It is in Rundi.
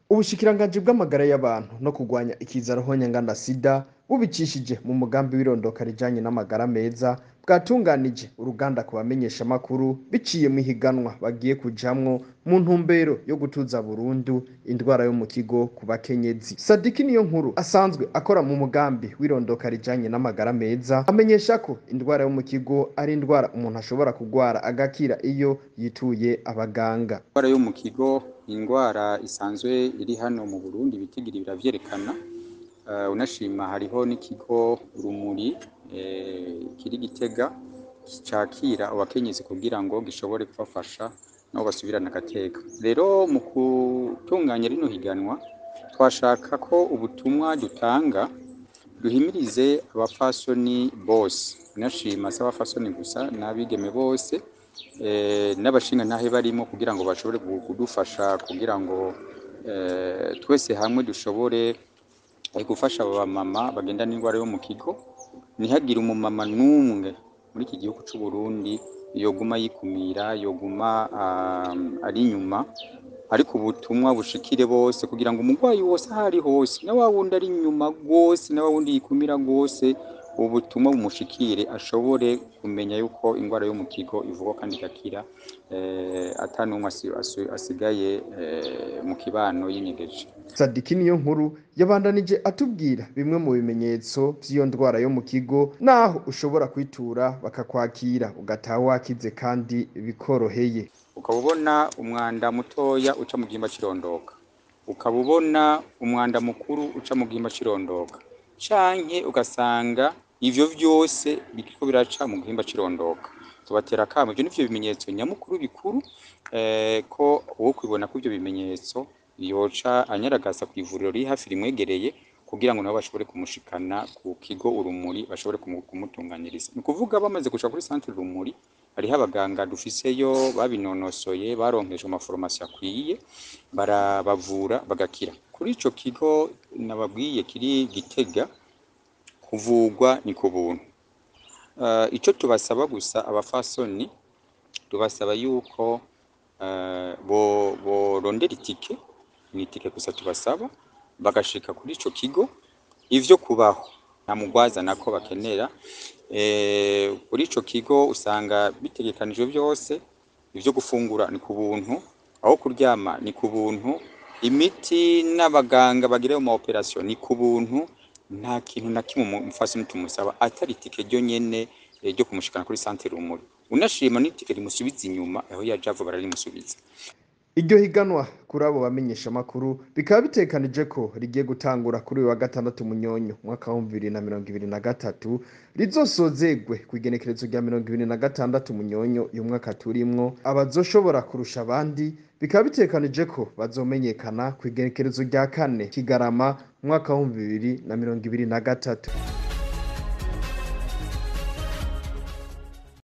Ubushikiranganji bw'amagara y'abantu no kurwanya ikiza ruhonyanganda sida bubicishije mu mugambi w'irondoka rijanye n'amagara meza bwatunganije uruganda ku bamenyeshamakuru biciye mu higanwa bagiye kujamwo mu ntumbero yo gutuza burundu indwara yo mu kigo ku bakenyezi. Sadiki Niyonkuru asanzwe akora mu mugambi w'irondoka rijanye n'amagara meza amenyesha ko indwara yo mu kigo ari indwara umuntu ashobora kugwara agakira iyo yituye abaganga. Indwara yo mu kigo indwara isanzwe iri hano mu Burundi ibitigiri biravyerekana. Unashima hariho n'ikigo Rumuri kiri Gitega cakira abakenyezi kugira ngo gishobore kubafasha nabo basubirana agateka. Rero mu gutunganya rino higanwa twashaka ko ubutumwa dutanga duhimirize abafasoni bose. Unashima si abafasoni gusa n'abigeme bose n'abashinga ntahe barimo kugira ngo bashobore kudufasha kugira ngo twese hamwe dushobore gufasha abamama bagenda n'indwara yo mu kigo. Ntihagire umumama n'umwe muri iki gihugu c'u Burundi yoguma yikumira, yoguma ari inyuma, ariko ubutumwa bushikire bose kugira ngo umurwayi wose ahari hose na wawundi ari inyuma gose na wawundi yikumira gose ubutumwa bumushikire ashobore kumenya yuko indwara yo mu kigo ivugwa kandi igakira atanumwe asigaye mu kibano y'inyegeje. Sadiki Niyonkuru yabandanije atubwira bimwe mu bimenyetso vy'iyo ndwara yo mu kigo naho ushobora kwitura bakakwakira ugataha wakize kandi bikoroheye. Ukaba ubona umwanda mutoya uca mu gihimba c'irondoka, ukaba ubona umwanda mukuru uca mu gihimba c'irondoka, canke ugasanga ivyo vyose biriko biraca mu gihimba c'irondoka. Tubatera akamo, ivyo nivyo bimenyetso nyamukuru bikuru ko uwo kwibona ko ivyo bimenyetso yoca anyaragasa kw'ivuriro riri hafi rimwegereye kugira ngo nabo bashobore kumushikana ku kigo Urumuri bashobore kumutunganiriza. Ni kuvuga bamaze guca kuri centre Urumuri hariho abaganga dufiseyo babinonosoye baronkejwe amaforomasiyo akwiye barabavura bagakira. Kuri ico kigo nababwiye kiri Gitega kuvugwa ni ku buntu. Ico tubasaba gusa abafasoni tubasaba yuko borondera itike, ni itike gusa tubasaba bagashika kuri ico kigo. Ivyo kubaho nta mugwaza nako bakenera. Kuri ico kigo usanga bitegekanijwe byose, ivyo gufungura ni ku buntu, aho kuryama ni ku buntu, imiti n'abaganga bagire mu operation ni ku buntu. Nta kintu na kimwe umufasoni tumusaba atari itike ryo nyene ryo kumushikana kuri centre Rumuri. Unashima n'itike rimusubiza inyuma aho yaje ava bararimusubiza. Iryo higanwa kuri abo bamenyesha makuru bikaba bitekanije ko rigiye gutangura kuri uyu wa gatandatu Munyonyo mwaka wa 2023 rizosozegwe kwigenekerezo rya 2026 Munyonyo uyu mwaka turimwo. Abazoshobora kurusha abandi bikaba bitekanije ko bazomenyekana kwigenekerezo rya 4 Kigarama mwaka wa 2023.